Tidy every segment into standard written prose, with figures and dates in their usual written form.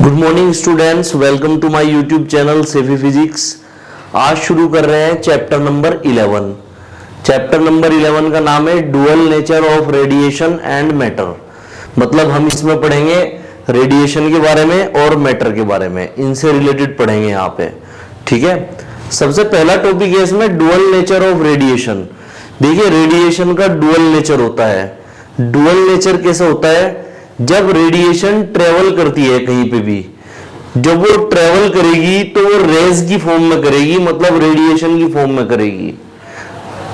Good morning students, welcome to my YouTube channel सेफी physics. आज शुरू कर रहे हैं चैप्टर नंबर 11। चैप्टर नंबर 11 का नाम है dual nature of radiation and matter. मतलब हम इसमें पढ़ेंगे रेडिएशन के बारे में और मैटर के बारे में, इनसे रिलेटेड पढ़ेंगे यहाँ पे। ठीक है, सबसे पहला टॉपिक है इसमें डुअल नेचर ऑफ रेडिएशन। देखिए, रेडिएशन का डुअल नेचर होता है। डुअल नेचर कैसे होता है? जब रेडिएशन ट्रेवल करती है कहीं पे भी, जब वो ट्रेवल करेगी तो वो रेज की फॉर्म में करेगी, मतलब रेडिएशन की फॉर्म में करेगी।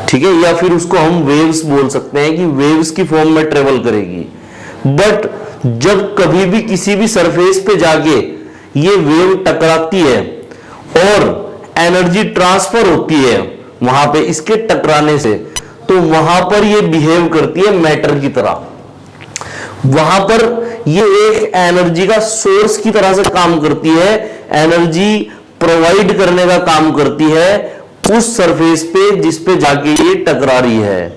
ठीक है, या फिर उसको हम वेव्स बोल सकते हैं कि वेव्स की फॉर्म में ट्रेवल करेगी। बट जब कभी भी किसी भी सरफेस पे जाके ये वेव टकराती है और एनर्जी ट्रांसफर होती है वहां पे इसके टकराने से, तो वहां पर ये बिहेव करती है मैटर की तरह। वहां पर ये एक एनर्जी का सोर्स की तरह से काम करती है, एनर्जी प्रोवाइड करने का काम करती है उस सरफेस पे जिस पे जाके ये टकरा रही है।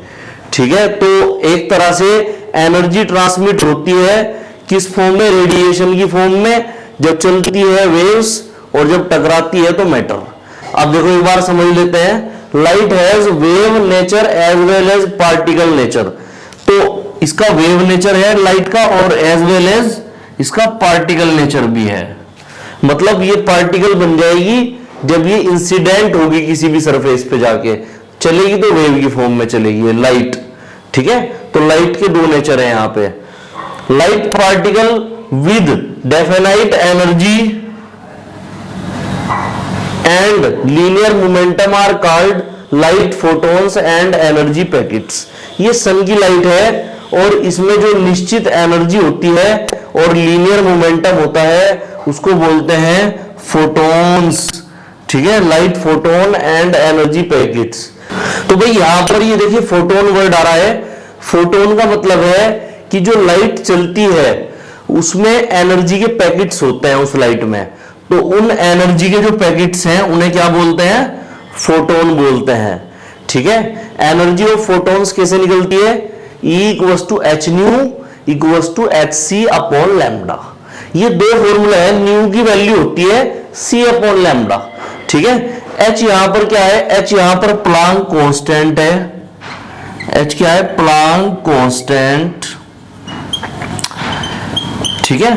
ठीक है, तो एक तरह से एनर्जी ट्रांसमिट होती है किस फॉर्म में? रेडिएशन की फॉर्म में, जब चलती है वेव्स और जब टकराती है तो मैटर। अब देखो एक बार समझ लेते हैं। Light has wave nature as well as particle nature. तो इसका वेव नेचर है लाइट का और एज वेल एज इसका पार्टिकल नेचर भी है। मतलब ये पार्टिकल बन जाएगी जब ये इंसिडेंट होगी किसी भी सरफेस पे जाके, चलेगी तो वेव की फॉर्म में चलेगी लाइट। ठीक है, तो लाइट के दो नेचर है यहां पे। Light particle with definite energy and linear momentum are called light photons and energy packets. ये सन की लाइट है और इसमें जो निश्चित एनर्जी होती है और लीनियर मोमेंटम होता है उसको बोलते हैं फोटॉन्स। ठीक है, light photon and energy packets. तो भाई यहां पर ये देखिए फोटोन वर्ड आ रहा है। फोटोन का मतलब है कि जो लाइट चलती है उसमें एनर्जी के पैकेट्स होते हैं उस लाइट में, तो उन एनर्जी के जो पैकेट्स हैं उन्हें क्या बोलते हैं? फोटोन बोलते हैं। ठीक है, एनर्जी ऑफ फोटोन्स कैसे निकलती है? E equals to H nu equals to H C upon lambda. ये दो फॉर्मूला है, न्यू की वैल्यू होती है सी अपॉन लैम्डा। ठीक है, एच यहां पर क्या है? एच यहां पर प्लांक कांस्टेंट है। एच क्या है? Planck constant. ठीक है,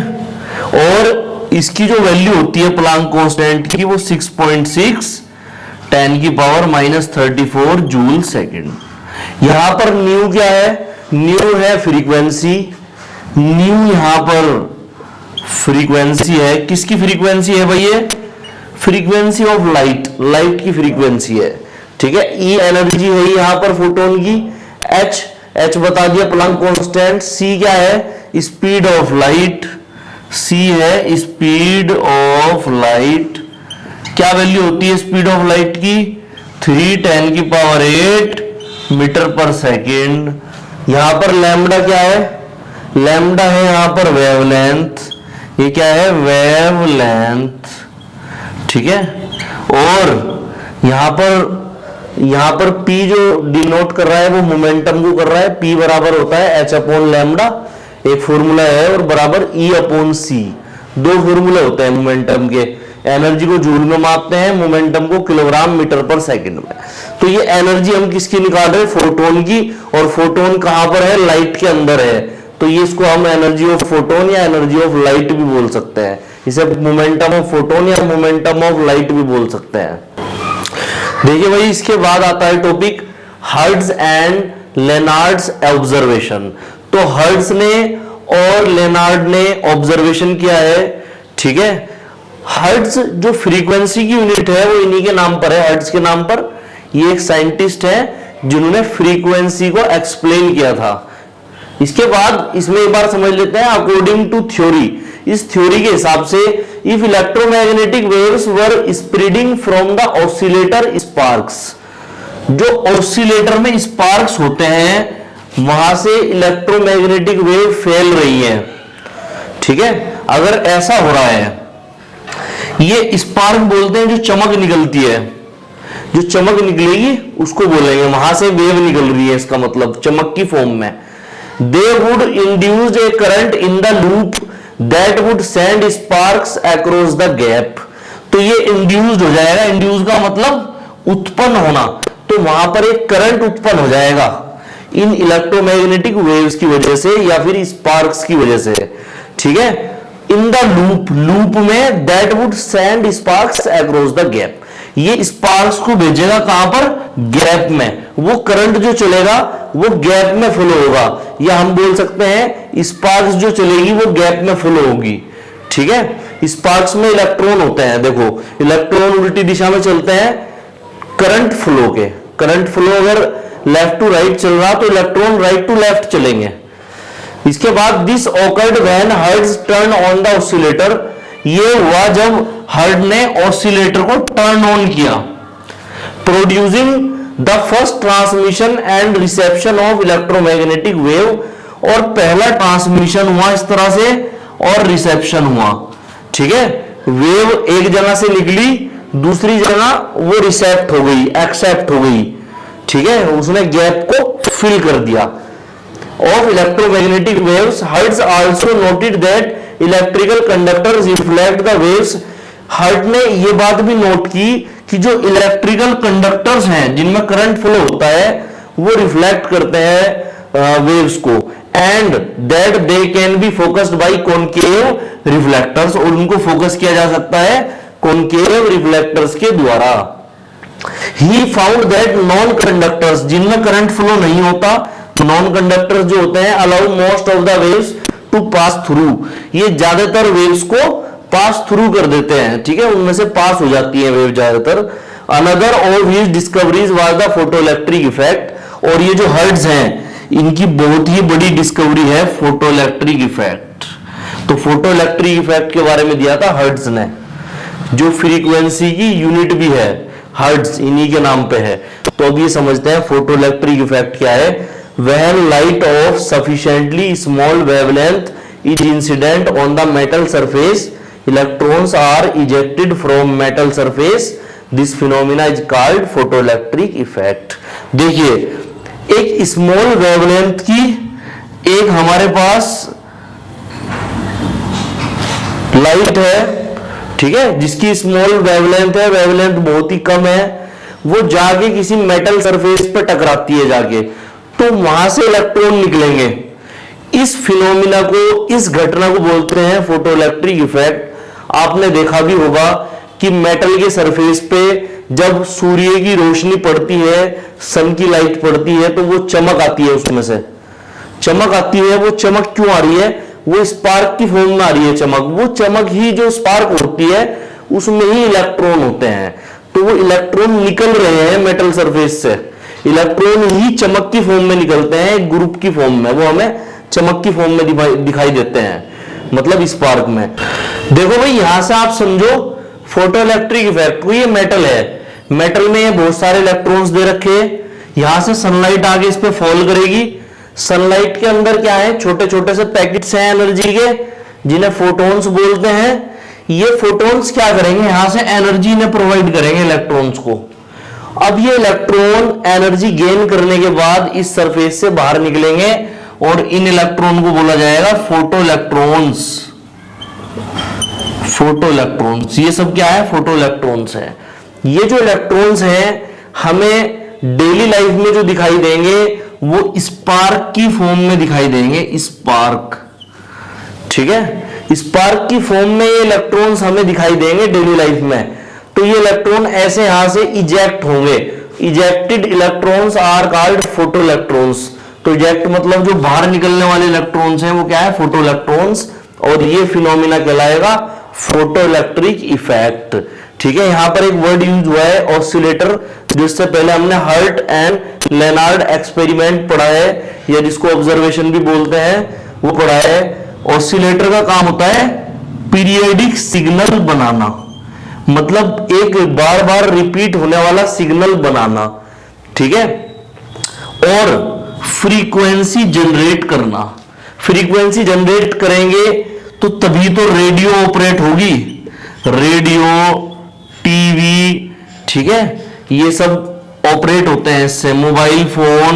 और इसकी जो वैल्यू होती है प्लांक कांस्टेंट की वो 6.6 10 की पावर -34 जूल सेकेंड। यहां पर न्यू क्या है? न्यू है फ्रीक्वेंसी। न्यू यहां पर फ्रीक्वेंसी है। किसकी फ्रीक्वेंसी है भाई? ये फ्रीक्वेंसी ऑफ लाइट, लाइट की फ्रीक्वेंसी है। ठीक है, ई एनर्जी है यहां पर फोटोन की। एच, एच बता दिया प्लांक कांस्टेंट। सी क्या है? Speed of light. सी है स्पीड ऑफ लाइट। क्या वैल्यू होती है स्पीड ऑफ लाइट की? 3 10 की पावर 8 मीटर पर सेकेंड। यहां पर लैम्डा क्या है? लैम्डा है यहां पर वेवलेंथ। ये क्या है? वेवलेंथ। ठीक है, और यहां पर P जो डिनोट कर रहा है वो मोमेंटम को कर रहा है। P बराबर होता है H अपॉन लैम्डा, एक फॉर्मूला है, और बराबर E अपॉन C। दो फॉर्मूले होते हैं मोमेंटम के। एनर्जी को जूल में मापते हैं, मोमेंटम को किलोग्राम मीटर पर सेकंड में। तो ये एनर्जी हम किसकी निकाल रहे हैं? फोटोन की। और फोटोन कहां पर है? लाइट के अंदर है। तो ये इसको हम एनर्जी ऑफ फोटोन या एनर्जी ऑफ लाइट भी बोल सकते हैं। इसे मोमेंटम ऑफ फोटोन या मोमेंटम ऑफ लाइट भी बोल सकते हैं। देखिए भाई, इसके बाद आता है टॉपिक हर्ट्ज एंड लेनार्ड्स ऑब्जर्वेशन। तो हर्ट्ज ने और लेनार्ड ने ऑब्जर्वेशन किया है। ठीक है, हर्ट्ज जो फ्रीक्वेंसी की यूनिट है वो इन्हीं के नाम पर है, हर्ट्ज के नाम पर। ये एक साइंटिस्ट है जिन्होंने फ्रीक्वेंसी को एक्सप्लेन किया था। इसके बाद इसमें एक बार समझ लेते हैं अकॉर्डिंग टू थ्योरी। इस थ्योरी के हिसाब से if electromagnetic waves were spreading from the oscillator sparks, जो ऑसिलेटर में स्पार्क्स होते हैं वहां से इलेक्ट्रोमैग्नेटिक वेव फैल रही है। ठीक है, अगर ऐसा हो रहा है, ये स्पार्क बोलते हैं जो चमक निकलती है, जो चमक निकलेगी उसको बोलेंगे, वहां से वेव निकल रही है, इसका मतलब चमक की फॉर्म में। They would induce A current in the loop that would send sparks across the gap. तो ये इंड्यूस्ड हो जाएगा, इंड्यूस का मतलब उत्पन्न होना, तो वहां पर एक करंट उत्पन्न हो जाएगा इन इलेक्ट्रोमैग्नेटिक वेव्स की वजह से या फिर स्पार्क्स की वजह से, ठीक है। इन द लूप, लूप में that would send sparks across the gap, ये स्पार्क्स को भेजेगा कहां पर, गैप में। वो करंट जो चलेगा वो गैप में फ्लो होगा, या हम बोल सकते हैं स्पार्क्स जो चलेगी वो गैप में फ्लो होगी, ठीक है। स्पार्क्स में इलेक्ट्रॉन होते हैं, देखो इलेक्ट्रॉन उल्टी दिशा में चलते हैं करंट फ्लो के, करंट फ्लो अगर लेफ्ट टू राइट चल रहा तो इलेक्ट्रॉन राइट टू लेफ्ट चलेंगे। इसके बाद this awkward when hertz turn on the oscillator, ये हुआ जब हर्ट ने ऑसिलेटर को टर्न ऑन किया, producing the first transmission and reception of electromagnetic wave, और पहला ट्रांसमिशन हुआ इस तरह से और रिसेप्शन हुआ, ठीक है। वेव एक जगह से निकली दूसरी जगह वो रिसेप्ट हो गई, एक्सेप्ट हो गई, ठीक है, उसने गैप को फिल कर दिया। Of electromagnetic waves Hertz also noted that electrical conductors reflect the waves, Hertz ने ये बात भी नोट की कि जो इलेक्ट्रिकल कंडक्टर्स हैं जिनमें करंट फ्लो होता है वो रिफ्लेक्ट करते हैं वेव्स को, and that they can be focused by concave reflectors, और उनको फोकस किया जा सकता है कॉनकेव रिफ्लेक्टर्स के द्वारा। He found that non conductors, जिनमें करंट फ्लो नहीं होता, नॉन कंडक्टर्स जो होते हैं allow most of the waves to pass through, ये ज्यादातर वेव्स को पास थ्रू कर देते हैं, ठीक है, उनमें से पास हो जाती है वेव ज्यादातर। Another of his discoveries was the photoelectric effect, और ये जो हर्ट्ज हैं इनकी बहुत ही बड़ी डिस्कवरी है फोटोइलेक्ट्रिक इफेक्ट। तो फोटोइलेक्ट्रिक इफेक्ट के बारे में दिया था हर्ट्ज ने, जो फ्रीक्वेंसी की यूनिट भी है, हर्ट्ज इन्हीं के नाम पे है। तो अब ये समझते हैं फोटोइलेक्ट्रिक इफेक्ट क्या है। When light of sufficiently small wavelength is incident on the metal surface, electrons are ejected from metal surface. This phenomena is called photoelectric effect. देखिए एक स्मॉल वेवलेंथ की एक हमारे पास लाइट है, ठीक है, जिसकी स्मॉल वेवलेंथ है, वेवलेंथ बहुत ही कम है, वो जाके किसी मेटल सरफेस पे टकराती है जाके, तो वहां से इलेक्ट्रॉन निकलेंगे। इस फिनोमिना को, इस घटना को बोलते हैं फोटोइलेक्ट्रिक इफेक्ट। आपने देखा भी होगा कि मेटल के सरफेस पे जब सूर्य की रोशनी पड़ती है, सन की लाइट पड़ती है, तो वो चमक आती है, उसमें से चमक आती है। वो चमक क्यों आ रही है, वो स्पार्क की फॉर्म में आ रही है चमक। वो चमक ही जो स्पार्क होती है उसमें ही इलेक्ट्रॉन होते हैं, तो वो इलेक्ट्रॉन निकल रहे हैं मेटल सरफेस से। इलेक्ट्रॉन ही चमक की फॉर्म में निकलते हैं, एक ग्रुप की फॉर्म में, वो हमें चमक की फॉर्म में दिखाई देते हैं, मतलब स्पार्क में। देखो भाई यहां से आप समझो फोटोइलेक्ट्रिक इफेक्ट को, ये मेटल है, मेटल में ये बहुत सारे इलेक्ट्रॉन्स दे रखे हैं, यहां से सनलाइट आगे इस पे फॉल करेगी। सनलाइट के अंदर क्या है, छोटे छोटे से पैकेट्स हैं एनर्जी के, जिन्हें फोटॉन्स बोलते हैं। ये फोटॉन्स क्या करेंगे, यहां से एनर्जी ने प्रोवाइड करेंगे इलेक्ट्रॉन्स को। अब ये इलेक्ट्रॉन एनर्जी गेन करने के बाद इस सरफेस से बाहर निकलेंगे और इन इलेक्ट्रॉन को बोला जाएगा फोटो इलेक्ट्रॉन्स। फोटो इलेक्ट्रॉन्स, ये सब क्या है, फोटो इलेक्ट्रॉन्स है। ये जो इलेक्ट्रॉन्स हैं हमें डेली लाइफ में जो दिखाई देंगे वो स्पार्क की फॉर्म में दिखाई देंगे, स्पार्क, ठीक है। स्पार्क की फॉर्म में ये इलेक्ट्रॉन्स हमें दिखाई देंगे डेली लाइफ में। तो ये इलेक्ट्रॉन ऐसे यहां से इजेक्ट होंगे, ejected electrons are called photo electrons. तो इजेक्ट मतलब जो बाहर निकलने वाले इलेक्ट्रॉन्स हैं वो क्या है, फोटो इलेक्ट्रॉन्स, और ये फिनोमिना कहलाएगा फोटो इलेक्ट्रिक इफेक्ट, ठीक है। यहां पर एक वर्ड यूज हुआ है ऑसिलेटर, जिससे पहले हमने हर्ट एंड लेनार्ड एक्सपेरिमेंट पढ़ा है, या जिसको ऑब्जर्वेशन भी बोलते हैं, वो पढ़ा है। ऑसिलेटर का काम होता है पीरियडिक सिग्नल बनाना, मतलब एक बार बार रिपीट होने वाला सिग्नल बनाना, ठीक है, और फ्रीक्वेंसी जनरेट करना। फ्रीक्वेंसी जनरेट करेंगे तो तभी तो रेडियो ऑपरेट होगी, रेडियो, टीवी, ठीक है, ये सब ऑपरेट होते हैं इससे। मोबाइल फोन,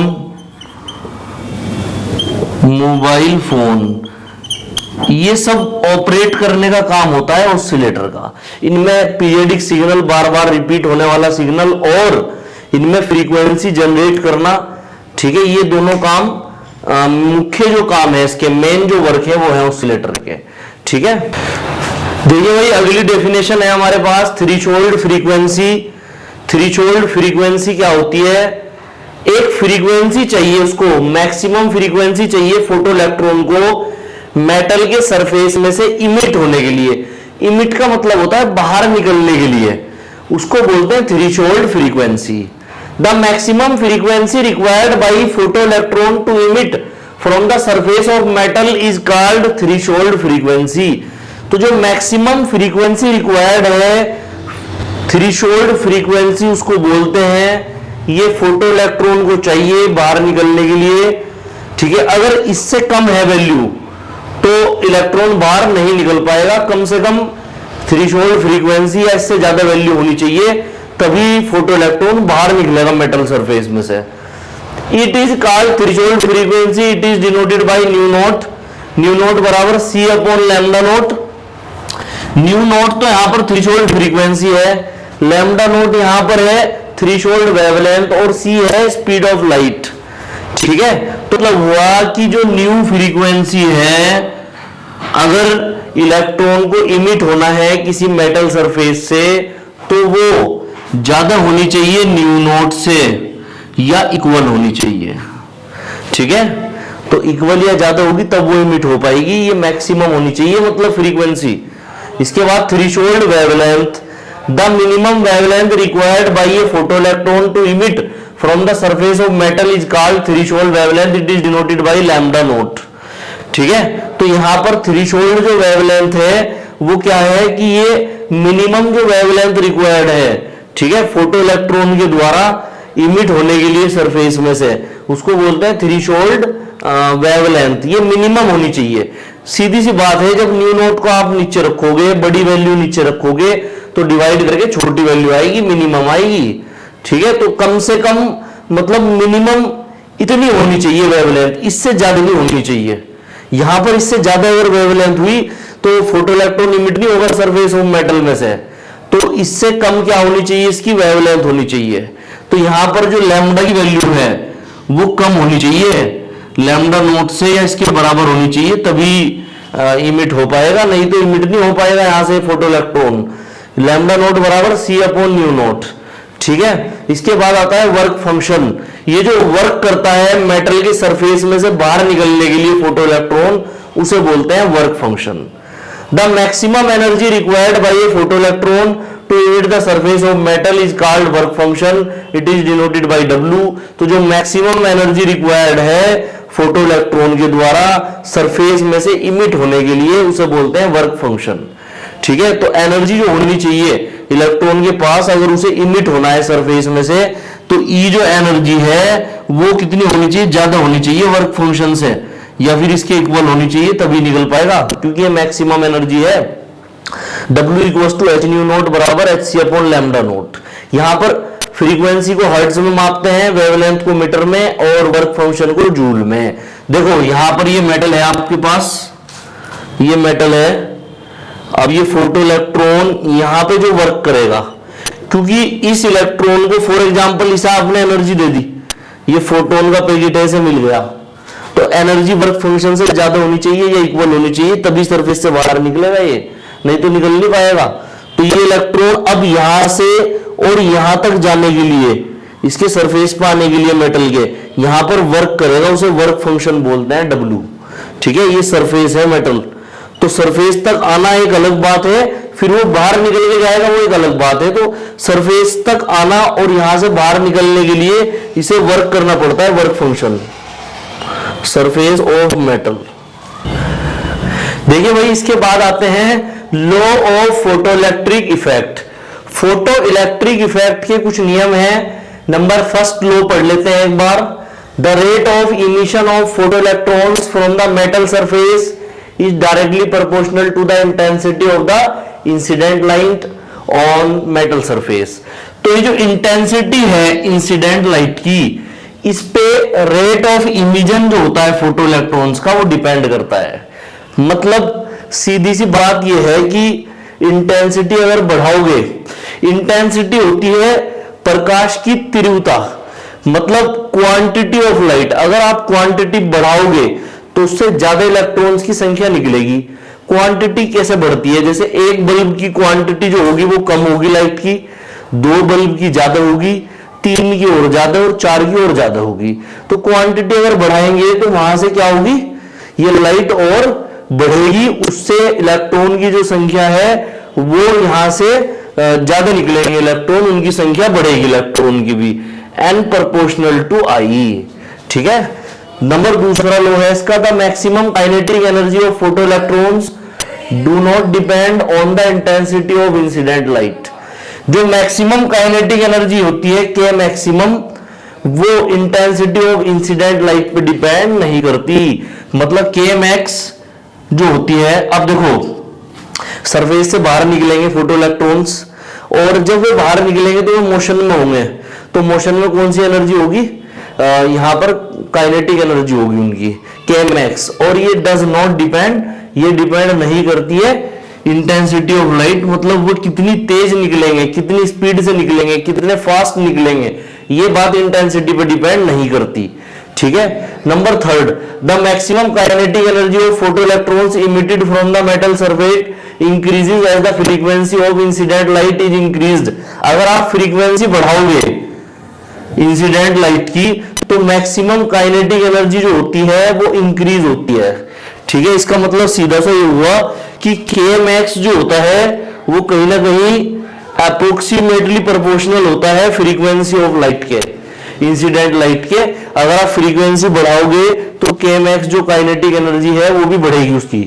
ये सब ऑपरेट करने का काम होता है ऑसिलेटर का। इनमें पीरियडिक सिग्नल, बार बार रिपीट होने वाला सिग्नल, और इनमें फ्रीक्वेंसी जनरेट करना, ठीक है, ये दोनों काम मुख्य जो काम है, इसके मेन जो वर्क है वो है ऑसिलेटर के। ठीक है, देखिए भाई अगली डेफिनेशन है हमारे पास थ्रेशोल्ड फ्रीक्वेंसी। थ्रेशोल्ड फ्रीक्वेंसी क्या होती है? एक फ्रीक्वेंसी चाहिए उसको, मैक्सिमम फ्रीक्वेंसी चाहिए फोटो इलेक्ट्रॉन को मेटल के सरफेस में से इमिट होने के लिए। इमिट का मतलब होता है बाहर निकलने के लिए, उसको बोलते हैं threshold frequency. The maximum frequency required by photo electron to emit from the surface of metal is called threshold frequency. तो जो मैक्सिमम फ्रीक्वेंसी रिक्वायर्ड है, थ्रेशोल्ड फ्रीक्वेंसी उसको बोलते हैं। ये फोटो इलेक्ट्रॉन को चाहिए बाहर निकलने के लिए, ठीक है। अगर इससे कम है वैल्यू तो इलेक्ट्रॉन बाहर नहीं निकल पाएगा। कम से कम थ्रेशोल्ड फ्रीक्वेंसी या इससे ज्यादा वैल्यू होनी चाहिए, तभी फोटो इलेक्ट्रॉन बाहर निकलेगा मेटल सरफेस में से। It is called threshold frequency, it is denoted by nu naught. Nu naught बराबर C upon lambda naught. Nu naught तो यहां पर थ्रेशोल्ड फ्रीक्वेंसी है, लैम्डा नॉट यहां पर है थ्रेशोल्ड वेवलेंथ, और सी है स्पीड ऑफ लाइट। ठीक है, तो मतलब हुआ कि जो न्यू फ्रीक्वेंसी है, अगर इलेक्ट्रॉन को इमिट होना है किसी मेटल सरफेस से तो वो ज्यादा होनी चाहिए न्यू नॉट से, या इक्वल होनी चाहिए। ठीक है, तो इक्वल या ज्यादा होगी तब वो इमिट हो पाएगी। ये मैक्सिमम होनी चाहिए मतलब फ्रीक्वेंसी। इसके बाद threshold wavelength, the minimum wavelength required by a photoelectron to emit from the surface of metal is called threshold wavelength, it is denoted by lambda naught. ठीक है, तो यहां पर थ्रेशोल्ड जो वेवलेंथ है वो क्या है कि ये मिनिमम जो वेवलेंथ रिक्वायर्ड है, ठीक है, फोटो इलेक्ट्रॉन के द्वारा इमिट होने के लिए सरफेस में से, उसको बोलते हैं थ्रेशोल्ड वेवलेंथ। ये मिनिमम होनी चाहिए। सीधी सी बात है, जब न्यू नॉट को आप नीचे रखोगे, बड़ी वैल्यू नीचे रखोगे, तो डिवाइड करके छोटी वैल्यू आएगी, मिनिमम आएगी। ठीक है, तो कम से कम मतलब मिनिमम इतनी होनी चाहिए वेवलेंथ, इससे ज्यादा नहीं होनी चाहिए। यहां पर इससे ज्यादा अगर वेवलेंथ हुई तो फोटो इलेक्ट्रॉन इमिट नहीं होगा सरफेस ऑफ मेटल में से, तो इससे कम क्या होनी चाहिए, इसकी वेवलेंथ होनी चाहिए। तो यहां पर जो लैम्डा की वैल्यू है वो कम होनी चाहिए, लैम्डा नॉट से या इसके बराबर होनी चाहिए, तभी इमिट हो पाएगा, नहीं तो इमिट नहीं हो पाएगा यहां से फोटो इलेक्ट्रॉन। लैम्डा नॉट बराबर सी अपॉन न्यू नॉट। ठीक है, इसके बाद आता है वर्क फंक्शन। ये जो वर्क करता है मेटल के सरफेस में से बाहर निकलने के लिए फोटो इलेक्ट्रॉन, उसे बोलते हैं work function. The maximum energy required by a photo electron to emit the surface of metal is called work function, it is denoted by W। तो जो मैक्सिमम एनर्जी रिक्वायर्ड है फोटो इलेक्ट्रॉन के द्वारा surface में से emit होने के लिए, उसे बोलते हैं वर्क फंक्शन। ठीक है, तो एनर्जी जो होनी चाहिए इलेक्ट्रॉन के पास, अगर उसे इमिट होना है सरफेस में से, तो ई जो एनर्जी है वो कितनी होनी चाहिए, ज्यादा होनी चाहिए वर्क फंक्शन से, या फिर इसके इक्वल होनी चाहिए, तभी निकल पाएगा, क्योंकि ये मैक्सिमम एनर्जी है। W equals to H nu naught बराबर H C upon lambda naught. यहां पर फ्रीक्वेंसी को हर्ट्ज में मापते हैं, वेवलेंथ को मीटर में, और वर्क फंक्शन को जूल में। देखो यहां पर ये मेटल है आपके पास, ये मेटल है। अब ये फोटो इलेक्ट्रॉन यहां पे जो वर्क करेगा, क्योंकि इस इलेक्ट्रॉन को फॉर एग्जांपल इसे आपने एनर्जी दे दी, ये फोटोन का पैकेट ऐसे मिल गया, तो एनर्जी वर्क फंक्शन से ज्यादा होनी चाहिए या इक्वल होनी चाहिए, तभी सरफेस से बाहर निकलेगा ये, नहीं तो निकल नहीं पाएगा। तो ये इलेक्ट्रॉन अब यहां से और यहां तक जाने के लिए, इसके सरफेस पर आने के लिए मेटल के, यहां पर वर्क करेगा, उसे वर्क फंक्शन बोलते हैं W। ठीक है, ये सरफेस है मेटल, तो सरफेस तक आना एक अलग बात है, फिर वो बाहर निकल के जाएगा वो एक अलग बात है। तो सरफेस तक आना और यहां से बाहर निकलने के लिए इसे वर्क करना पड़ता है, work function, surface of metal. देखिए भाई, इसके बाद आते हैं law of photo electric effect. Photo electric effect के कुछ नियम हैं। नंबर फर्स्ट लॉ पढ़ लेते हैं एक बार। The rate of emission of photo electrons from the metal surface is directly proportional to the intensity of the incident light on metal surface। तो ये जो इंटेंसिटी है इंसिडेंट लाइट की, इस पे रेट ऑफ इमिशन जो होता है फोटो इलेक्ट्रॉन्स का, वो डिपेंड करता है। मतलब सीधी सी बात यह है कि इंटेंसिटी अगर बढ़ाओगे, इंटेंसिटी होती है प्रकाश की तीव्रता, मतलब क्वांटिटी ऑफ लाइट। अगर आप क्वांटिटी बढ़ाओगे तो उससे ज्यादा इलेक्ट्रॉन्स की संख्या निकलेगी। क्वांटिटी कैसे बढ़ती है? जैसे एक बल्ब की क्वांटिटी जो होगी वो कम होगी लाइट की, दो बल्ब की ज्यादा होगी, तीन की और ज्यादा और चार की और ज्यादा होगी। तो क्वांटिटी अगर बढ़ाएंगे तो वहां से क्या होगी, ये लाइट और बढ़ेगी, उससे इलेक्ट्रॉन की जो संख्या है वो यहां से ज्यादा निकलेंगे इलेक्ट्रॉन, उनकी संख्या बढ़ेगी इलेक्ट्रॉन की भी, n प्रोपोर्शनल टू I। ठीक है। नंबर दूसरा लो है इसका, the maximum kinetic energy of photo electrons do not depend on the intensity of incident light. जो मैक्सिमम काइनेटिक एनर्जी होती है के मैक्सिमम, वो इंटेंसिटी ऑफ इंसिडेंट लाइट पे डिपेंड नहीं करती। मतलब के मैक्स जो होती है, अब देखो सरफेस से बाहर निकलेंगे फोटो इलेक्ट्रॉन्स, और जब वे बाहर निकलेंगे तो वो मोशन में होंगे, तो मोशन में कौन सी एनर्जी होगी, यहां पर काइनेटिक एनर्जी होगी उनकी के मैक्स। और ये डज नॉट डिपेंड, ये डिपेंड नहीं करती है इंटेंसिटी ऑफ लाइट, मतलब वो कितनी तेज निकलेंगे, कितनी स्पीड से निकलेंगे, कितने फास्ट निकलेंगे, ये बात इंटेंसिटी पे डिपेंड नहीं करती। ठीक है। Number third, the maximum kinetic energy of photo electrons emitted from the metal surface increases as the frequency of incident light is increased. अगर आप फ्रीक्वेंसी बढ़ाओगे इंसिडेंट लाइट की तो मैक्सिमम काइनेटिक एनर्जी जो होती है वो इंक्रीज होती है। ठीक है। इसका मतलब सीधा सा ये हुआ कि के मैक्स जो होता है वो कहीं ना कहीं अप्रोक्सीमेटली प्रोपोर्शनल होता है फ्रीक्वेंसी ऑफ लाइट के, इंसिडेंट लाइट के। अगर आप फ्रीक्वेंसी बढ़ाओगे तो के मैक्स जो काइनेटिक एनर्जी है वो भी बढ़ेगी उसकी।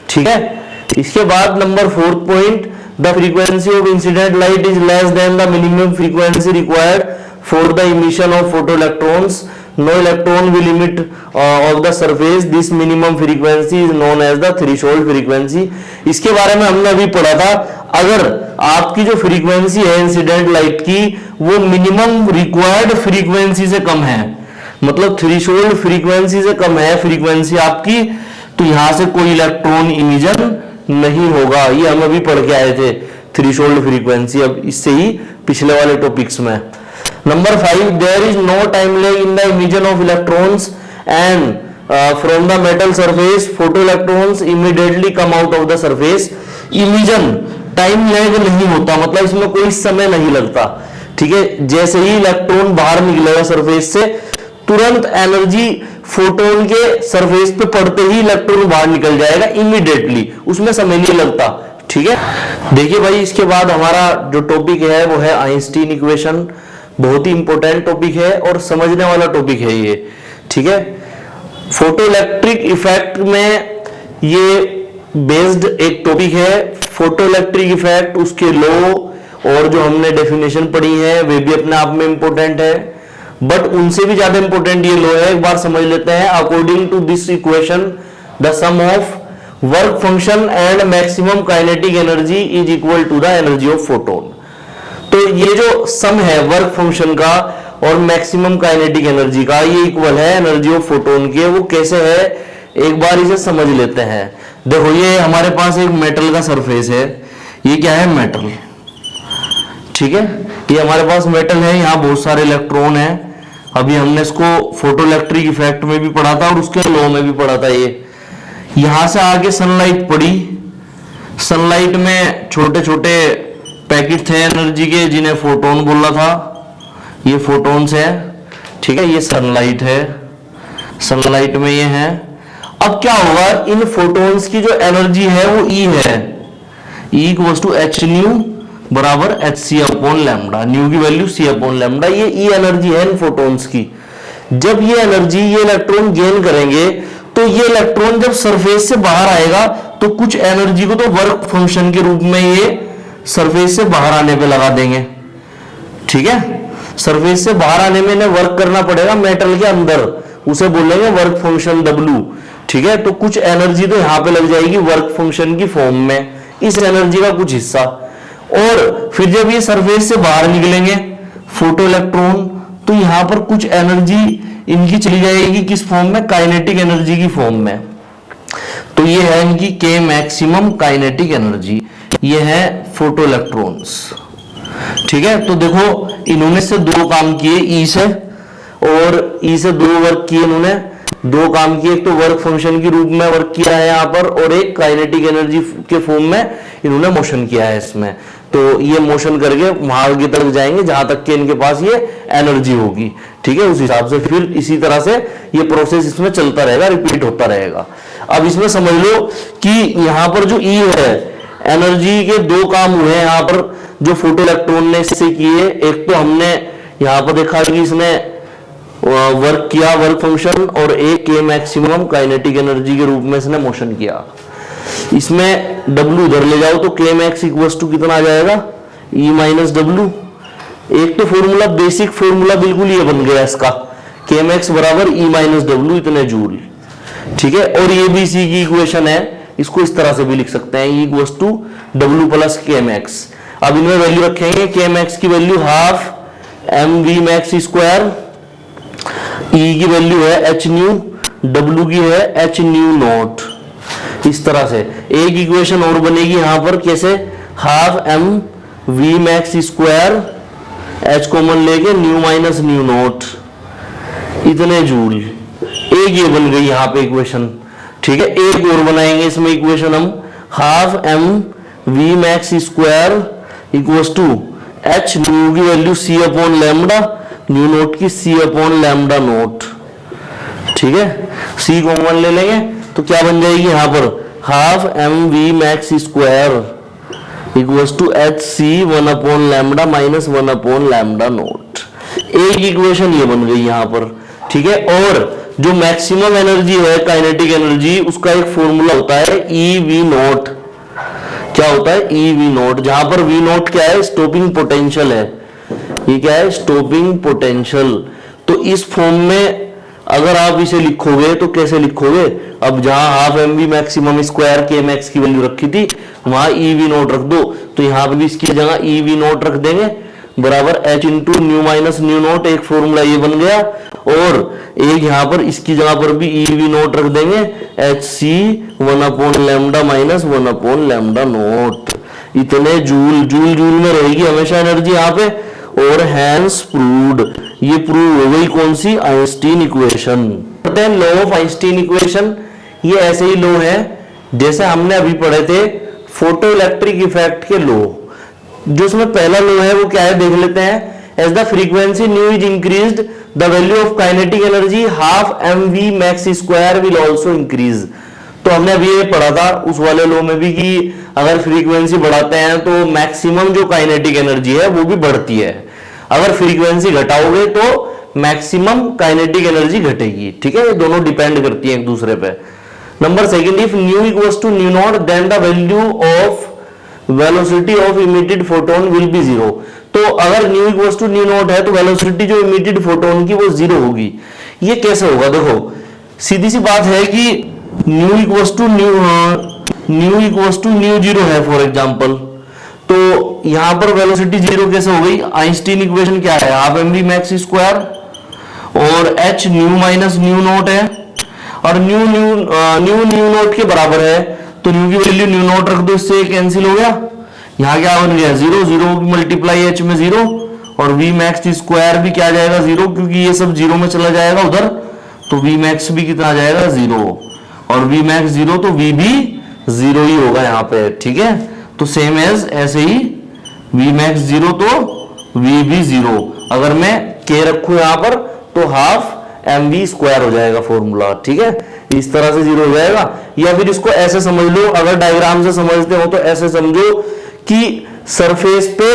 ठीक है। इसके बाद number fourth point, the frequency of incident light is less than the minimum frequency required for the emission of photo electrons. No electron will emit of the surface. This minimum frequency is known as the threshold frequency. इसके बारे में हमने अभी पढ़ा था। अगर आपकी जो फ्रीक्वेंसी है इंसिडेंट लाइट की वो मिनिमम रिक्वायर्ड फ्रीक्वेंसी से कम है, मतलब थ्रेशोल्ड फ्रीक्वेंसी से कम है फ्रीक्वेंसी आपकी, तो यहां से कोई इलेक्ट्रॉन इमिजन नहीं होगा। ये हम अभी पढ़ के आए थे थ्रेशोल्ड फ्रीक्वेंसी, अब इससे ही पिछले वाले टॉपिक्स में। Number 5, there is no time lag in the emission of electrons and from the metal surface photoelectrons immediately come out of the surface. Emission time lag नहीं होता, मतलब इसमें कोई समय नहीं लगता। ठीक है। जैसे ही इलेक्ट्रॉन बाहर निकलेगा सरफेस से, तुरंत एनर्जी फोटोन के सरफेस पे पड़ते ही इलेक्ट्रॉन बाहर निकल जाएगा इमीडिएटली, उसमें समय नहीं लगता। ठीक है। देखिए भाई, इसके बाद हमारा जो टॉपिक है वो है आइंस्टीन इक्वेशन। बहुत ही इंपॉर्टेंट टॉपिक है और समझने वाला टॉपिक है ये। ठीक है। फोटो इलेक्ट्रिक इफेक्ट में ये बेस्ड एक टॉपिक है। फोटो इलेक्ट्रिक इफेक्ट, उसके लॉ और जो हमने डेफिनेशन पढ़ी है वे भी अपने आप में इंपॉर्टेंट है, बट उनसे भी ज्यादा इंपॉर्टेंट ये लॉ है। एक बार समझ लेते हैं। According to this equation the sum of work function and maximum kinetic energy is equal to the energy of photon. तो ये जो सम है वर्क फंक्शन का और मैक्सिमम काइनेटिक एनर्जी का, ये इक्वल है एनर्जी ऑफ फोटोन के। वो कैसे है, एक बार इसे समझ लेते हैं। देखो, ये हमारे पास एक मेटल का सरफेस है। ये क्या है, मेटल। ठीक है। ये हमारे पास मेटल है, यहाँ बहुत सारे इलेक्ट्रॉन है। अभी हमने इसको फोटो इलेक्ट्रिक इफेक्ट में भी पढ़ा था और उसके लॉ में भी पढ़ा था। ये यहां से आगे सनलाइट पड़ी, सनलाइट में छोटे छोटे पैकेट थे एनर्जी के जिन्हें फोटोन बोला था। ये फोटोन्स है। ठीक है। ये सनलाइट है, सनलाइट में ये है। अब क्या होगा, इन फोटोन्स की जो एनर्जी है वो E है, E equals to H nu बराबर H C upon lambda. Nu की वैल्यू C अपॉन लैम्डा। ये E एनर्जी है इन फोटोन्स की। जब ये एनर्जी ये इलेक्ट्रॉन गेन करेंगे तो ये इलेक्ट्रॉन जब सरफेस से बाहर आएगा तो कुछ एनर्जी को तो वर्क फंक्शन के रूप में ये सरफेस से बाहर आने पे लगा देंगे। ठीक है। सरफेस से बाहर आने में इन्हें वर्क करना पड़ेगा मेटल के अंदर, उसे बोलेंगे वर्क फंक्शन W। ठीक है। तो कुछ एनर्जी तो यहां पे लग जाएगी वर्क फंक्शन की फॉर्म में, इस एनर्जी का कुछ हिस्सा। और फिर जब ये सरफेस से बाहर निकलेंगे फोटो इलेक्ट्रॉन, तो यहां पर कुछ एनर्जी इनकी चली जाएगी किस फॉर्म में, काइनेटिक एनर्जी की फॉर्म में। तो ये है इनकी के मैक्सिमम काइनेटिक एनर्जी, ये है फोटो इलेक्ट्रॉन्स। ठीक है, तो देखो इन्होंने से दो काम किए, ई से, और ई से दो वर्क किए इन्होंने, दो काम किए, एक तो वर्क फंक्शन के रूप में वर्क किया है यहाँ पर, और एक काइनेटिक एनर्जी के फॉर्म में इन्होंने मोशन किया है इसमें। तो ये मोशन करके वहां आगे तक जाएंगे जहां तक कि इनके पास ये एनर्जी होगी। ठीक है, उस हिसाब से फिर इसी तरह से ये प्रोसेस इसमें चलता रहेगा, रिपीट होता रहेगा। अब इसमें समझ लो कि यहाँ पर जो ई है, एनर्जी के दो काम हुए हैं यहाँ पर जो फोटो इलेक्ट्रॉन ने इससे किए। एक तो हमने यहाँ पर देखा कि इसने वर्क किया वर्क फंक्शन, और एक के मैक्सिमम काइनेटिक एनर्जी के रूप में इसने मोशन किया। इसमें W उधर ले जाओ तो के मैक्स इक्वल टू कितना आ जाएगा, E माइनस डब्ल्यू। एक तो फॉर्मूला, बेसिक फॉर्मूला बिल्कुल ये बन गया इसका, के मैक्स बराबर E माइनस डब्ल्यू इतने जूल। ठीक है, और ये भी सी की इक्वेशन है, इसको इस तरह से भी लिख सकते हैं, E equal to W plus K max. अब इनमें वैल्यू रखेंगे, के मैक्स की value half M V max square, E की वैल्यू है एच न्यू, डब्ल्यू की है एच न्यू नॉट। इस तरह से एक इक्वेशन और बनेगी यहां पर, कैसे, half M V max square, H common लेके न्यू माइनस न्यू नॉट इतने जूल। एक ये बन गई यहां पे इक्वेशन। ठीक है, एक और बनाएंगे इसमें इक्वेशन हम, half M V max square equals to H nu की value C upon lambda, nu naught की सी अपॉन लैम्डा नोट। ठीक है, सी कॉमन ले लेंगे तो क्या बन जाएगी यहां पर, half M V max square equals to H C one upon lambda minus one upon lambda naught. एक इक्वेशन ये बन गई यहां पर। ठीक है, और जो मैक्सिमम एनर्जी है काइनेटिक एनर्जी, उसका एक फॉर्मूला होता है ई वी नोट। क्या होता है, ई वी नोट, जहां पर वी नोट क्या है, स्टॉपिंग पोटेंशियल है। ये क्या है, स्टॉपिंग पोटेंशियल। तो इस फॉर्म में अगर आप इसे लिखोगे तो कैसे लिखोगे, अब जहां half M V maximum square K max की वैल्यू रखी थी वहां ई वी नोट रख दो, तो यहां पे भी इसकी जगह ई वी नोट रख देंगे बराबर H into new minus new note, एक फॉर्मूला ये बन गया। और एक यहां पर इसकी जगह पर भी ई वी नोट रख देंगे, H C one upon lambda minus one upon lambda naught. इतने जूल, जूल जूल में रहेगी हमेशा एनर्जी यहाँ पे। और हैंस प्रूव्ड, ये प्रूव हो गई कौन सी, Einstein equation. Law of Einstein equation, ये ऐसे ही लॉ है जैसे हमने अभी पढ़े थे फोटो इलेक्ट्रिक इफेक्ट के लॉ। जो उसमें पहला लॉ है वो क्या है, देख लेते हैं। As the frequency nu is increased the value of kinetic energy half M V max square will also increase. तो हमने अभी ये पढ़ा था उस वाले लॉ में भी कि अगर फ्रीक्वेंसी बढ़ाते हैं तो मैक्सिमम जो काइनेटिक एनर्जी है वो भी बढ़ती है, अगर फ्रीक्वेंसी घटाओगे तो मैक्सिमम काइनेटिक एनर्जी घटेगी। ठीक है, ये दोनों डिपेंड करती है एक दूसरे पे। Number second, if nu equals to nu naught then the value of velocity of emitted photon will be zero. तो अगर nu equals to nu naught है तो वेलोसिटी जो इमिटेड फोटोन की वो जीरो होगी। ये कैसे होगा, देखो सीधी सी बात है कि nu equals to nu zero है फॉर एग्जांपल, तो यहां पर वेलोसिटी जीरो कैसे हो गई। आइंस्टीन इक्वेशन क्या है, half M V max square और H nu minus nu naught है, और न्यू नॉट के बराबर है, तो न्यू की वैल्यू न्यू नॉट रख दो, इससे कैंसिल हो गया। यहाँ क्या बन गया, जीरो, जीरो मल्टीप्लाई एच में जीरो, और वी मैक्स स्क्वायर भी क्या आ जाएगा, जीरो, क्योंकि ये सब जीरो में चला जाएगा उधर, तो वी मैक्स भी कितना आ जाएगा, जीरो, और वी मैक्स जीरो तो वी भी जीरो ही होगा यहाँ पे। ठीक है, तो सेम एज ऐसे ही वी मैक्स जीरो तो वी भी जीरो। अगर मैं के रखू यहाँ पर तो हाफ एम वी स्क्वायर हो जाएगा फॉर्मूला। ठीक है, इस तरह से जीरो हो जाएगा। या फिर इसको ऐसे समझ लो, अगर डायग्राम से समझते हो तो ऐसे समझो कि सरफेस पे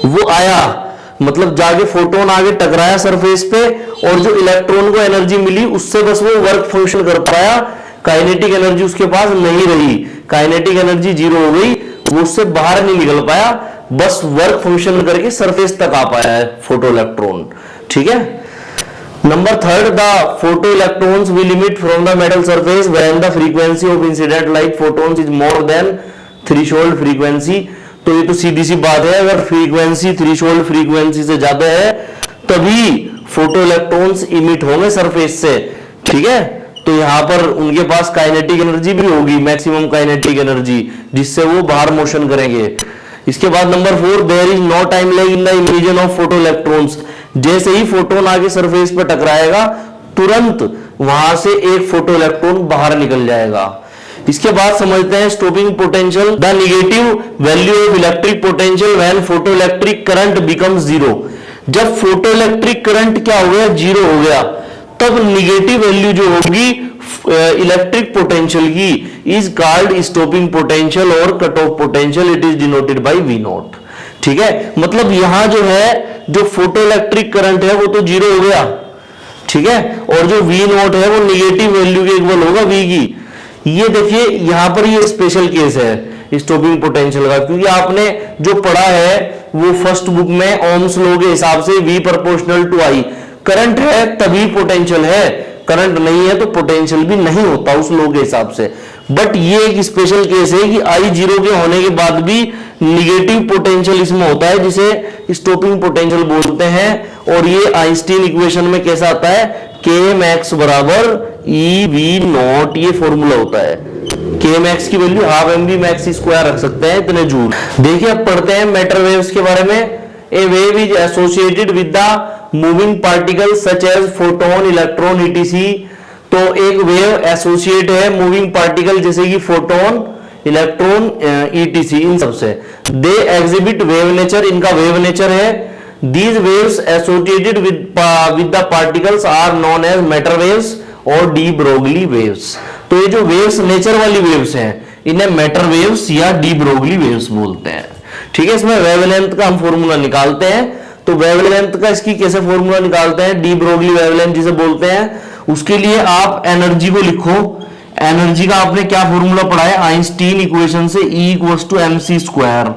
वो आया, मतलब जाके फोटोन आगे टकराया सरफेस पे, और जो इलेक्ट्रॉन को एनर्जी मिली उससे बस वो वर्क फंक्शन कर पाया, काइनेटिक एनर्जी उसके पास नहीं रही, काइनेटिक एनर्जी जीरो हो गई, वो उससे बाहर नहीं निकल पाया, बस वर्क फंक्शन करके सरफेस तक आ पाया है फोटो इलेक्ट्रॉन। ठीक है, number third, the photo electrons will emit from the metal surface when the frequency of incident light photons is more than threshold frequency. तो ये तो सीधी सी बात है, अगर फ्रीक्वेंसी थ्रेशोल्ड फ्रीक्वेंसी से ज्यादा है तभी फोटो इलेक्ट्रॉन्स इमिट होंगे सरफेस से। ठीक है, तो यहाँ पर उनके पास काइनेटिक एनर्जी भी होगी, मैक्सिमम काइनेटिक एनर्जी, जिससे वो बाहर मोशन करेंगे। इसके बाद number 4, there is no time lag in the emission of photo electrons. जैसे ही फोटोन आगे सरफेस पर टकराएगा तुरंत वहां से एक फोटो इलेक्ट्रॉन बाहर निकल जाएगा। इसके बाद समझते हैं stopping potential. The negative value of electric potential when photo electric current becomes zero. जब फोटो इलेक्ट्रिक करंट क्या हो गया, जीरो हो गया, तब निगेटिव वैल्यू जो होगी इलेक्ट्रिक पोटेंशियल की इज कॉल्ड स्टॉपिंग पोटेंशियल और cut off potential, it is denoted by V naught. ठीक है, मतलब यहां जो है जो फोटो इलेक्ट्रिक करंट है वो तो जीरो हो गया, ठीक है, और जो वी नॉट है वो निगेटिव वैल्यू के इक्वल होगा वी की। ये देखिए यहां पर ये स्पेशल केस है स्टॉपिंग पोटेंशियल का, क्योंकि आपने जो पढ़ा है वो फर्स्ट बुक में ओम्स लॉ के हिसाब से V proportional to I। Current है तभी पोटेंशियल है, करंट नहीं है तो पोटेंशियल भी नहीं होता उस लॉ के हिसाब से। बट ये एक स्पेशल केस है कि I जीरो के होने के बाद भी निगेटिव पोटेंशियल इसमें होता है, जिसे स्टॉपिंग पोटेंशियल बोलते हैं। और ये आइंस्टीन इक्वेशन में कैसा आता है, के मैक्स बराबर ई वी नॉट, ये फॉर्मूला होता है। के मैक्स की value half M V max square रख सकते हैं, इतने जूल। देखिए अब पढ़ते हैं मैटर वेव्स के बारे में। A wave is associated with the moving particle such as photon, electron, ETC. तो एक वेव एसोसिएट है मूविंग पार्टिकल जैसे कि फोटोन, इलेक्ट्रॉन, ईटीसी, इन सबसे। दे एग्जिबिट वेव नेचर, इनका वेव नेचर है। These waves associated with the particles are known as matter waves और डी ब्रोगली वेव्स। तो ये जो वेव्स नेचर वाली वेव्स हैं इन्हें मैटर वेव्स या डी ब्रोगली वेव्स बोलते हैं। ठीक है, इसमें वेवलेंथ का हम फॉर्मूला निकालते हैं। तो वेवलेंथ का इसकी कैसे फॉर्मूला निकालते हैं, डी ब्रोगली वेवलेंथ जिसे बोलते हैं। उसके लिए आप एनर्जी को लिखो। एनर्जी का आपने क्या फॉर्मूला पढ़ा है, आइंस्टीन इक्वेशन से E equals to mc square.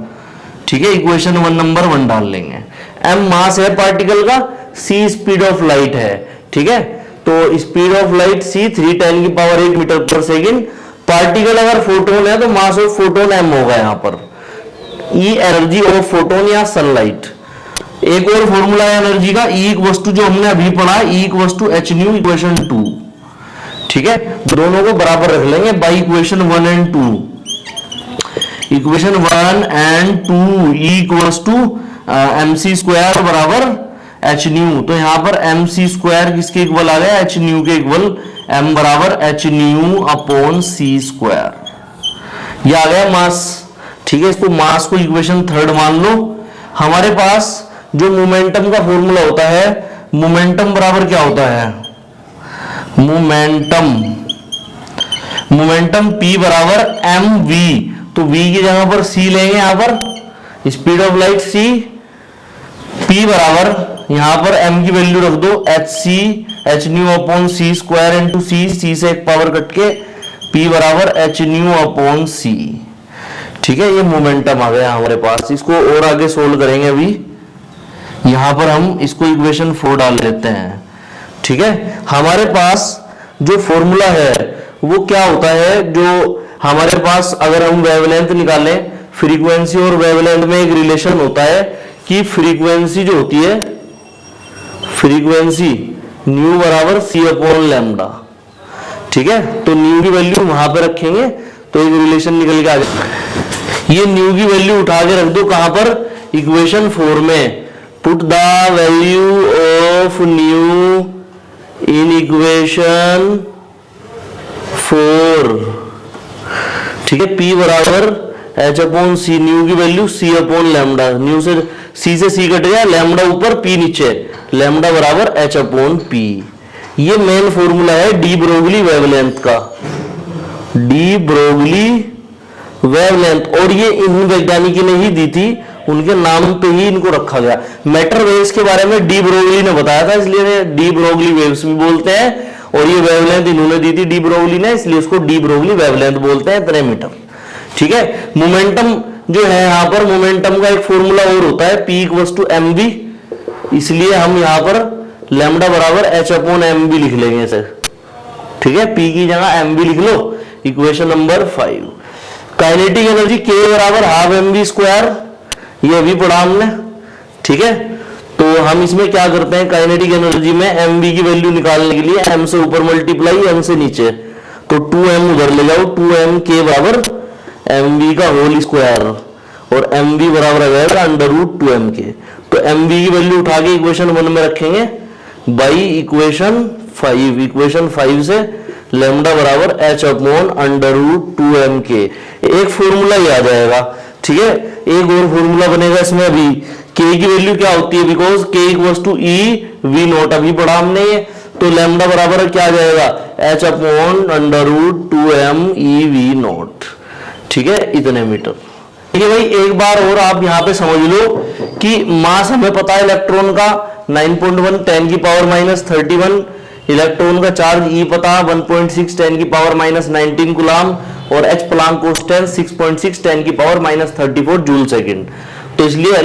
ठीक है, इक्वेशन 1 नंबर 1 डाल लेंगे। m मास है पार्टिकल का, c स्पीड ऑफ लाइट है। ठीक है, तो speed of light c 3×10⁸ metre per second. Particle अगर फोटोन है तो मास ऑफ फोटोन m होगा यहाँ पर। E एनर्जी ऑफ फोटोन या सनलाइट। एक और फॉर्मूला है एनर्जी का, E इक्वल्स टू जो हमने अभी पढ़ा, E equals to h nu equation 2। ठीक है, दोनों को बराबर रख लेंगे by equation 1 and 2। Equation 1 and 2 E equals to mc square बराबर h न्यू। तो यहां पर mc स्क्वायर किसके इक्वल आ गया, h न्यू के इक्वल। m बराबर h nu upon c square, ये आ गया मास। ठीक है, इसको मास को इक्वेशन 3 मान लो। हमारे पास जो मोमेंटम का फॉर्मूला होता है, मोमेंटम बराबर क्या होता है, मोमेंटम P बराबर mv। तो v की जगह पर c लेंगे, यहां पर speed of light c, P बराबर यहां पर m की वैल्यू रख दो h nu upon c square into c से एक पावर कट के P बराबर h न्यू अपॉन c। ठीक है, ये मोमेंटम आ गया हमारे पास। इसको और आगे सोल्व करेंगे अभी। यहां पर हम इसको इक्वेशन 4 डाल लेते हैं। ठीक है, हमारे पास जो फॉर्मूला है वो क्या होता है, जो हमारे पास अगर हम वेवलेंथ निकालें, फ्रीक्वेंसी और वेवलेंथ में एक रिलेशन होता है कि फ्रीक्वेंसी जो होती है, फ्रीक्वेंसी न्यू बराबर c अपॉन लैम्डा। ठीक है, तो न्यू की वैल्यू वहां पे रखेंगे तो एक रिलेशन निकल के आ जाए। ये न्यू की वैल्यू उठा के रख दो कहां पर, इक्वेशन 4 में। Put the value of new in equation 4। ठीक है, P बराबर h अपॉन c, न्यू की value c upon lambda. New से c कट गया, लैम्डा ऊपर P नीचे, लैम्डा बराबर h अपॉन p। ये मेन फॉर्मूला है डी ब्रोगली वेवलेंथ का, डी ब्रोगली वेवलेंथ। और ये इन वैज्ञानिकों ने ही दी थी, उनके नाम पे ही इनको रखा गया। मैटर वेव्स के बारे में डी ब्रोगली ने बताया था, इसलिए डी ब्रोगली वेव्स भी बोलते हैं। और ये वेवलेंथ इन्होंने दी थी डी ब्रोगली ने, इसलिए उसको डी ब्रोगली वेवलेंथ बोलते हैं, इतने मीटर। ठीक है, मोमेंटम जो है यहाँ पर, मोमेंटम का एक फॉर्मूला और होता है P इक्वल्स टू mv। इसलिए हम यहाँ पर लैम्डा बराबर h अपॉन mv लिख लेंगे इसे। ठीक है, P की जगह mv लिख लो, equation number 5। Kinetic energy K बराबर हाफ mv स्क्वायर, ये भी पढ़ा हमने। ठीक है, तो हम इसमें क्या करते हैं, काइनेटिक एनर्जी में mv की वैल्यू निकालने के लिए m से ऊपर मल्टीप्लाई m से नीचे, तो 2m उधर ले जाओ, 2m के बराबर mv का होल स्क्वायर और mv बराबर आ जाएगा अंडर रूट 2m के। तो mv की वैल्यू उठा के इक्वेशन 1 में रखेंगे बाई इक्वेशन 5, इक्वेशन 5 से लैम्डा बराबर h upon under root 2m के, एक फॉर्मूला ही आ जाएगा। ठीक है, एक और फॉर्मूला बनेगा इसमें, अभी k की वैल्यू क्या होती है, because k equals to e v naught अभी पढ़ा हमने ये, तो लैम्डा बराबर क्या आ जाएगा h upon under root 2m e v naught. ठीक है, इतने मीटर। ठीक है भाई, एक बार और आप यहाँ पे समझ लो कि मास हमें पता है इलेक्ट्रॉन का 9.1 10 की पावर माइनस 31, इलेक्ट्रॉन का चार्ज E पता 1.6 10 की पावर माइनस 19 कूलम और H प्लांक कांस्टेंट 6.6 10 की पावर माइनस 34 जूल सेकंड। तो इसलिए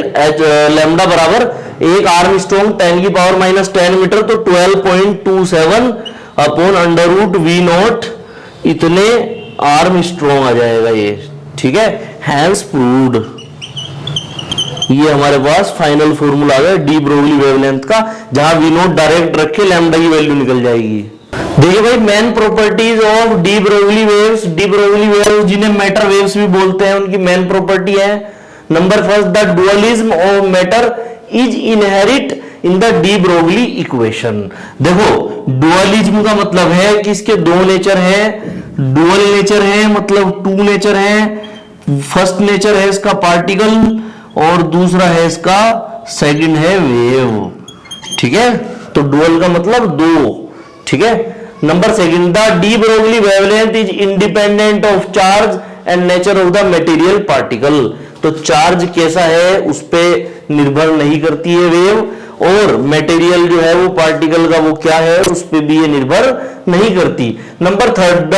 लैम्डा बराबर एक आर्मस्ट्रॉन्ग 10 की पावर माइनस 10 मीटर, तो 12.27 upon under root v naught, इतने आर्मस्ट्रॉन्ग आ जाएगा ये। ठीक है, हैंस प्रूव्ड। ये हमारे पास फाइनल फॉर्मूला आ गया डी ब्रोगली वेवलेंथ का, जहां वी नॉट डायरेक्ट रखे लैम्डा की वैल्यू निकल जाएगी। देखिए भाई, main properties of D Broglie waves, D Broglie waves जिन्हें मैटर वेव्स भी बोलते हैं, उनकी मेन प्रॉपर्टी है number first, the dualism of matter is inherit in the de Broglie equation. देखो, डुअलिज्म का मतलब है कि इसके दो नेचर है, डुअल नेचर है मतलब टू नेचर है, फर्स्ट नेचर है इसका पार्टिकल और दूसरा है इसका सेकंड है वेव। ठीक है, तो डुअल का मतलब दो। ठीक है, number second, the de Broglie wavelength is independent of charge and nature of the material particle. तो चार्ज कैसा है उस पे निर्भर नहीं करती है वेव, और मटेरियल जो है वो पार्टिकल का वो क्या है उस पे भी ये निर्भर नहीं करती। Number third, the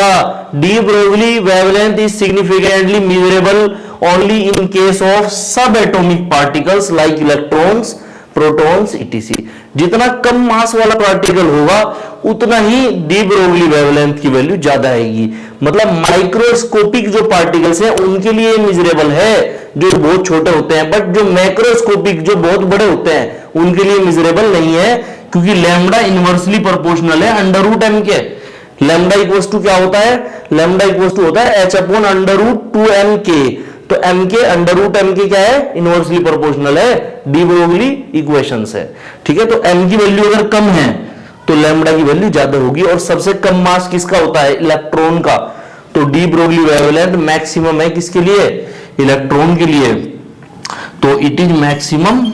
de Broglie wavelength is significantly measurable only in case of sub atomic particles like electrons, protons ETC. जितना कम मास वाला पार्टिकल होगा उतना ही डी ब्रोगली वेवलेंथ की वैल्यू ज्यादा आएगी। मतलब माइक्रोस्कोपिक जो पार्टिकल्स हैं उनके लिए मेजरेबल है जो बहुत छोटे होते हैं, बट जो मैक्रोस्कोपिक जो बहुत बड़े होते हैं उनके लिए मेजरेबल नहीं है, क्योंकि लैम्डा इनवर्सली प्रोपोर्शनल है अंडर रूट एम के। लैम्डा इक्वल्स टू क्या होता है, लैम्डा इक्वल्स टू होता है h upon under root 2m के। तो m के अंडर रूट m के क्या है, इनवर्सली प्रोपोर्शनल है, डी ब्रोगली इक्वेशन से। ठीक है, तो m की वैल्यू अगर कम है तो लैम्डा की वैल्यू ज्यादा होगी, और सबसे कम मास किसका होता है, इलेक्ट्रॉन का। तो डी ब्रोगली वेवलेंथ मैक्सिमम है किसके लिए, इलेक्ट्रॉन के लिए। तो it is maximum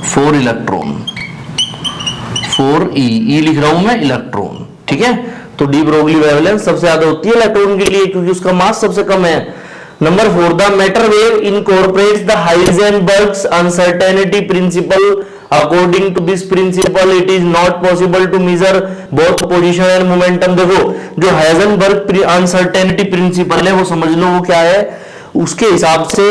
for electron, for E लिख रहा हूं मैं इलेक्ट्रॉन। ठीक है, तो डी ब्रोगली वेवलेंथ सबसे ज्यादा होती है इलेक्ट्रॉन के लिए क्योंकि उसका मास सबसे कम है। Number 4, the matter wave incorporates the Heisenberg's uncertainty principle. According to this principle it is not possible to measure both position and momentum. देखो, जो हाइजेनबर्ग अनसर्टेनिटी प्रिंसिपल है वो समझ लो वो क्या है, उसके हिसाब से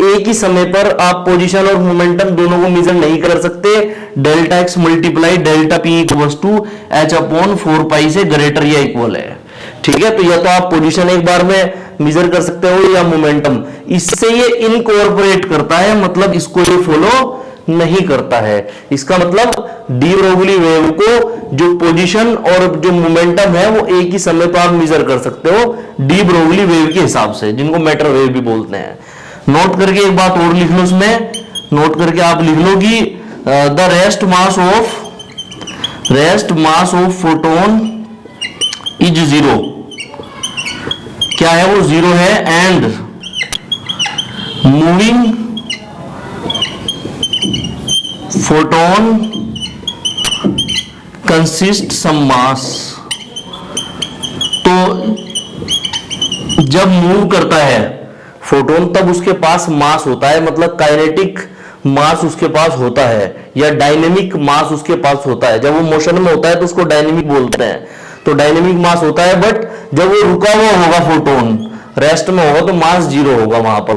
एक ही समय पर आप पोजीशन और मोमेंटम दोनों को मेजर नहीं कर सकते। Delta x multiply delta p equals to h upon 4 pi से ग्रेटर या इक्वल है। ठीक है, तो या तो आप पोजीशन एक बार में मेजर कर सकते हो या मोमेंटम। इससे ये इनकॉर्पोरेट करता है, मतलब इसको ये फॉलो नहीं करता है। इसका मतलब डी ब्रोगली वेव को जो पोजीशन और जो मोमेंटम है वो एक ही समय पर आप मेजर कर सकते हो डी ब्रोगली वेव के हिसाब से, जिनको मैटर वेव भी बोलते हैं। नोट करके एक बात और लिख लो, उसमें नोट करके आप लिख लो कि the rest mass of photon is 0। क्या है वो, 0 है। एंड मूविंग फोटोन कंसिस्ट सम मास। तो जब मूव करता है फोटोन तब उसके पास मास होता है, मतलब काइनेटिक मास उसके पास होता है या डायनेमिक मास उसके पास होता है। जब वो मोशन में होता है तो उसको डायनेमिक बोलते हैं, तो डायनेमिक मास होता है। बट जब वो रुका हुआ होगा फोटोन रेस्ट में होगा तो मास 0 होगा वहां पर।